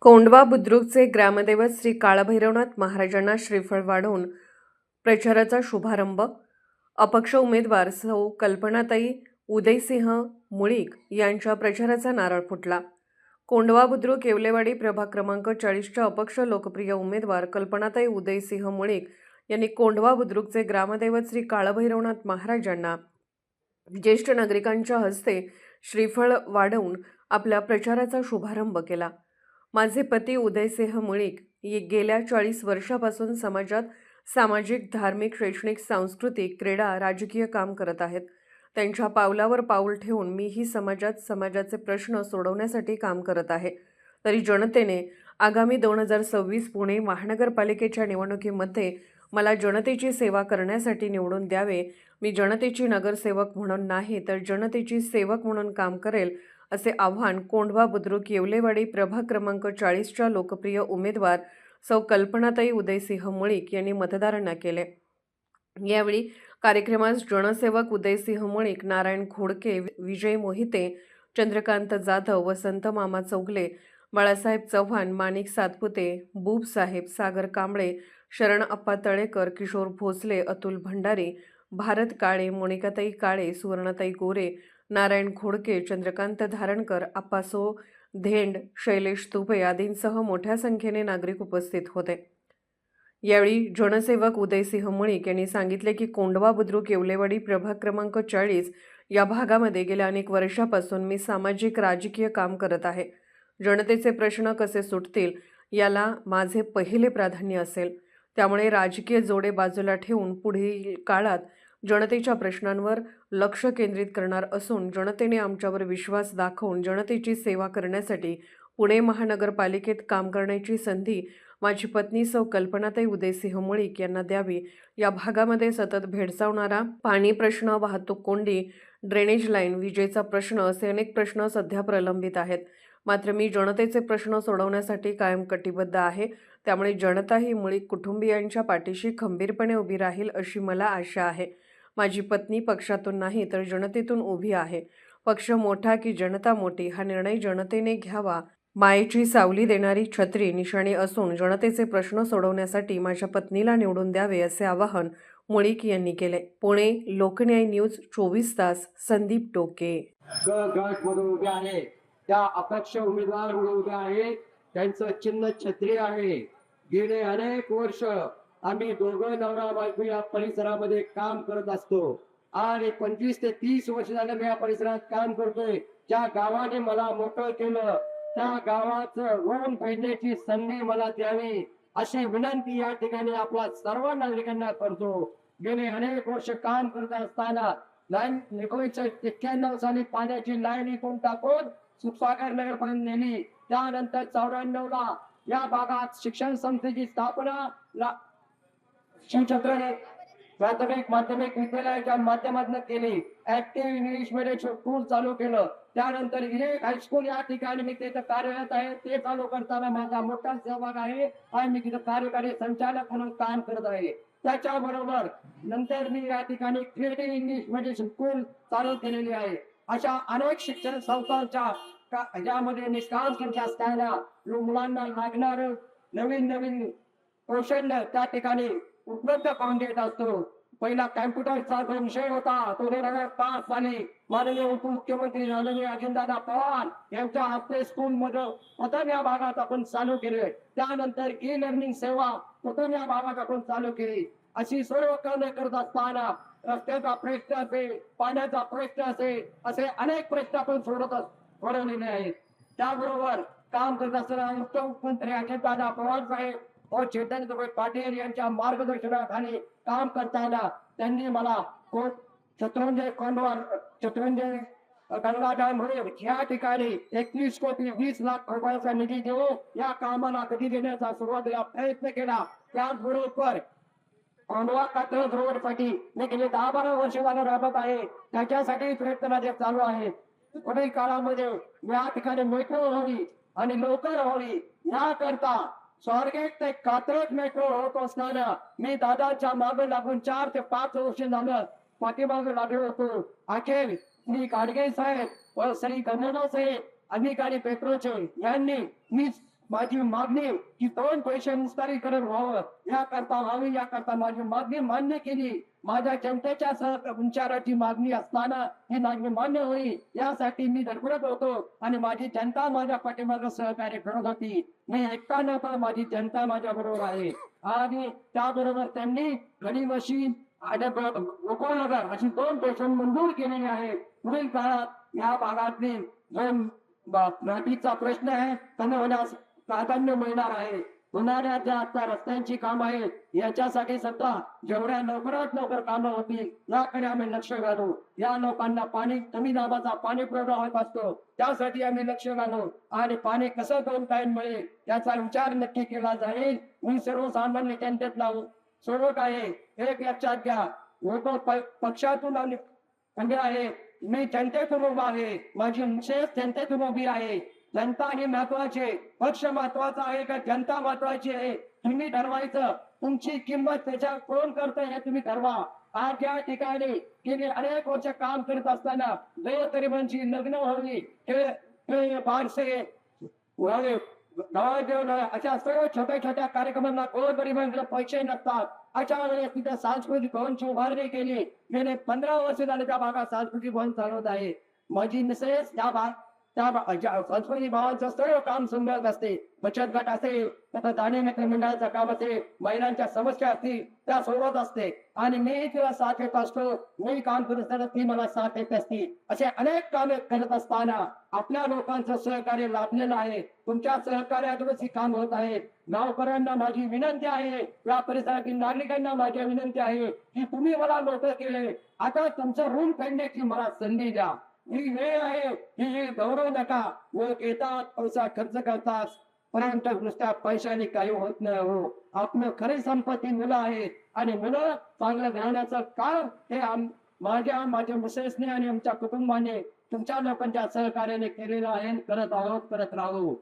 कोंढवा बुद्रुकचे ग्रामदैवत श्री काळभैरवनाथ महाराजांना श्रीफळ वाढवून प्रचाराचा शुभारंभ. अपक्ष उमेदवार सौ कल्पनाताई उदयसिंह मुळीक यांच्या प्रचाराचा नारळ फुटला. कोंढवा बुद्रुक येवलेवाडी प्रभाग क्रमांक 40च्या अपक्ष लोकप्रिय उमेदवार कल्पनाताई उदयसिंह मुळीक यांनी कोंढवा बुद्रुकचे ग्रामदैवत श्री काळभैरवनाथ महाराजांना ज्येष्ठ नागरिकांच्या हस्ते श्रीफळ वाढवून आपल्या प्रचाराचा शुभारंभ केला. माझे पती उदयसिंह मुळीक गेल्या 40 वर्षापासून समाजात सामाजिक, धार्मिक, शैक्षणिक, सांस्कृतिक, क्रीडा, राजकीय काम करत आहेत. त्यांच्या पावलावर पाऊल ठेवून मीही समाजाचे प्रश्न सोडवण्यासाठी काम करत आहे. तरी जनतेने आगामी 2026 पुणे महानगरपालिकेच्या निवडणुकीमध्ये मला जनतेची सेवा करण्यासाठी निवडून द्यावे. मी जनतेची नगरसेवक म्हणून नाही तर जनतेची सेवक म्हणून काम करेल, असे आव्हान कोंढवा बुद्रुक येवलेवाडी प्रभाग क्रमांक 40च्या लोकप्रिय उमेदवार सौ कल्पनाताई उदयसिंह मुळीक यांनी मतदारांना केले. यावेळी कार्यक्रमास जनसेवक उदयसिंह मुळीक, नारायण खोडके, विजय मोहिते, चंद्रकांत जाधव, वसंत मामा चौगले, बाळासाहेब चव्हाण, माणिक सातपुते, बुब साहेब, सागर कांबळे, शरण अप्पा तळेकर, किशोर भोसले, अतुल भंडारी, भारत काळे, मोनिकाताई काळे, सुवर्णाताई गोरे, नारायण खोडके, चंद्रकांत धारणकर, आप्पासो धेंड, शैलेश तुपे आदींसह मोठ्या संख्येने नागरिक उपस्थित होते. यावेळी जनसेवक उदयसिंह मुळीक यांनी सांगितले की कोंढवा बुद्रुक येवलेवाडी प्रभाग क्रमांक 40 या भागामध्ये गेल्या अनेक वर्षापासून मी सामाजिक, राजकीय काम करत आहे. जनतेचे प्रश्न कसे सुटतील याला माझे पहिले प्राधान्य असेल. त्यामुळे राजकीय जोडे बाजूला ठेवून पुढील काळात जनतेच्या प्रश्नांवर लक्ष केंद्रित करणार असून जनतेने आमच्यावर विश्वास दाखवून जनतेची सेवा करण्यासाठी पुणे महानगरपालिकेत काम करण्याची संधी माझी पत्नी सौ कल्पनाताई उदयसिंह मुळीक यांना द्यावी. या भागामध्ये सतत भेडसावणारा पाणी प्रश्न, वाहतूक कोंडी, ड्रेनेज लाईन, विजेचा प्रश्न असे अनेक प्रश्न सध्या प्रलंबित आहेत. मात्र मी जनतेचे प्रश्न सोडवण्यासाठी कायम कटिबद्ध आहे. त्यामुळे जनता ही मुळीक कुटुंबियांच्या पाठीशी खंबीरपणे उभी राहील अशी मला आशा आहे. माझी पत्नी पक्षातून नाही तर जनतेतून उभी आहे. पक्ष मोठा की जनता मोठी हा निर्णय जनतेने घ्यावा. मायेची सावली देणारी छत्री निशाणी असून जनतेचे प्रश्न सोडवण्यासाठी माझ्या पत्नीला निवडून द्यावे असे आवाहन मुळीक यांनी केले. पुणे लोकन्याय न्यूज 24 तास संदीप टोके. गटमधून उभे आहे, त्या अपक्ष उमेदवार उभे आहे, त्यांचं चिन्ह छत्री आहे. गेले अनेक वर्ष आम्ही दोघं नवरा बायको या परिसरामध्ये काम करत असतो आणि 25 ते 30 वर्ष झालं मी या परिसरात काम करतोय. ज्या गावाने मला मोकळं केलं त्या गावाचं ऋण फेडण्याची संधी मला द्यावी अशी विनंती या ठिकाणी आपल्या सर्व नागरिकांना करतो. गेले अनेक वर्ष काम करत असताना 1991 साली पाण्याची लाईन इथून टाकून सुखसागर नगर पर्यंत नेली. त्यानंतर 94 ला या भागात शिक्षण संस्थेची स्थापना शिवछत्र प्राथमिक माध्यमिक विद्यालयाच्या माध्यमातून केली. ऍक्टिव्ह इंग्लिश मीडियम स्कूल चालू केलं. त्यानंतर एक हायस्कूल या ठिकाणी मी तिथं कार्यरत आहे. ते चालू करताना माझा मोठा सहभाग आहे आणि मी तिथं कार्यकारी संचालक म्हणून काम करत आहे. त्याच्याबरोबर नंतर मी या ठिकाणी क्रिएटिव्ह इंग्लिश मीडियम स्कूल चालू केलेली आहे. अशा अनेक शिक्षण संस्थांच्या ज्यामध्ये निष्काम संख्या असताना मुलांना लागणार नवीन कौशल्य त्या ठिकाणी उपलब्ध करून देत असतो. पहिला कॅम्प्युटरचा जो विषय होता तो 2005 साली माननीय उपमुख्यमंत्री माननीय अजितदादा पवार यांच्या हस्ते स्कूल मध्ये प्रथम या भागात आपण चालू केले. त्यानंतर ई लर्निंग सेवा प्रथम या भागात आपण चालू केली. अशी सर्व कामे करत असताना रस्त्याचा प्रश्न असेल, पाण्याचा प्रश्न असेल, असे अनेक प्रश्न आपण सोडवलेले आहेत. त्याबरोबर काम करत असताना मुख्यमंत्री अजितदादा पवार साहेब व चैतन्य पाटील यांच्या मार्गदर्शनाखाली काम करताना त्यांनी मला शत्रुंजय गंगाधर म्हणून या ठिकाणी 21 कोटी 20 लाख रुपयाचा निधी देऊन या कामाला गती देण्याचा सुरुवातीला प्रयत्न केला. त्याचबरोबर कोंढवा कात्रज रोडसाठी मी गेले 10-12 वर्ष झालं राबत आहे. त्याच्यासाठी प्रयत्न माझे चालू आहेत. पुढील काळामध्ये या ठिकाणी मेट्रो व्हावी आणि लवकर व्हावी याकरता स्वारगेट ते कात्रज मेट्रो होत असताना मी दादाच्या मागे लागून 4 ते 5 वर्ष झालं पाठीमागे लागलो होतो. अखेर श्री गाडगे साहेब व श्री गंगनाथ साहेब अधिकारी पेट्रोलचे यांनी मी माझी मागणी की दोन पैसे निस्तारीकरण व्हावं याकरता माझी मागणी मान्य केली. माझ्या जनतेच्या विचाराची मागणी असताना ही मागणी मान्य होईल यासाठी मी धडपडत होतो आणि माझी जनता माझ्या पाठीमागे सहकार्य करत होती. मी एकटा नव्हता, माझी जनता माझ्या बरोबर आहे. आणि त्याबरोबर त्यांनी गडी मशीन आणि गोकुळनगर अशी दोन पेशन मंजूर केलेली आहे. पुढील काळात या भागातील जो ट्रॅफिकचा प्रश्न आहे त्यांना होण्यास प्राधान्य मिळणार आहे. होणाऱ्या ज्या आता रस्त्यांची काम आहेत याच्यासाठी सुद्धा जेवढ्या लवकरात लवकर कामं होतील याकडे आम्ही लक्ष घालू. या लोकांना पाणी कमी दाबाचा पाणी पुरवठा होत असतो त्यासाठी आम्ही लक्ष घालू आणि पाणी कसं 2 टाइम मिळेल याचा विचार नक्की केला जाईल. मी सर्वसामान्य जनतेत लावू सोडत आहे. एक लक्षात घ्या, लोक पक्षातून आणि आहे, मी जनतेतून उभा आहे, माझी विशेष जनतेतून उभी आहे. जनता ही महत्वाची आहे, पक्ष महत्वाचा आहे का जनता महत्वाची आहे तुम्ही ठरवायचं. तुमची किंमत त्याच्या कोण करतंय हे तुम्ही ठरवा. आज या ठिकाणी गेली अनेक वर्ष काम करत असताना गोरगरिबांची लग्न व्हावी हे बारसे अशा सर्व छोट्या छोट्या कार्यक्रमांना गोरगरिबांकडे पैसे नसतात. अशा वेळेस तिथे सांस्कृतिक भवनची उभारणी केली. गेले 15 वर्ष झाले त्या भागात सांस्कृतिक भवन चालवत आहे. माझी मिसेस त्या संस्कृती भावांचं सर्व काम संभाळत असते. बचत गट असेल, तथा दाणी मित्र मंडळाचं काम असेल, महिलांच्या समस्या असतील त्या सोडवत असते आणि मी तिला साथ देत असतो. मी काम करत असताना ती मला साथ देत असते. असे अनेक कामे करत असताना आपल्या लोकांचं सहकार्य लाभलेलं आहे. तुमच्या सहकार्यातूनच ही काम होत आहे. गावकऱ्यांना माझी विनंती आहे, या परिसरातील नागरिकांना माझी विनंती आहे की तुम्ही मला मोठं केले, आता तुमचं ऋण फेडण्याची मला संधी द्या. ही वेळ आहे, ही गौरव नका. लोक येतात, पैसा खर्च करतात, परंतु नुसत्या पैशाने काही होत नाही. हो, आपलं खरी संपत्ती मुलं आहे आणि मुलं चांगलं राहण्याचं काम हे माझ्या मिसेसने आणि आमच्या कुटुंबाने तुमच्या लोकांच्या सहकार्याने केलेलं आहे, करत आहोत, करत राहू.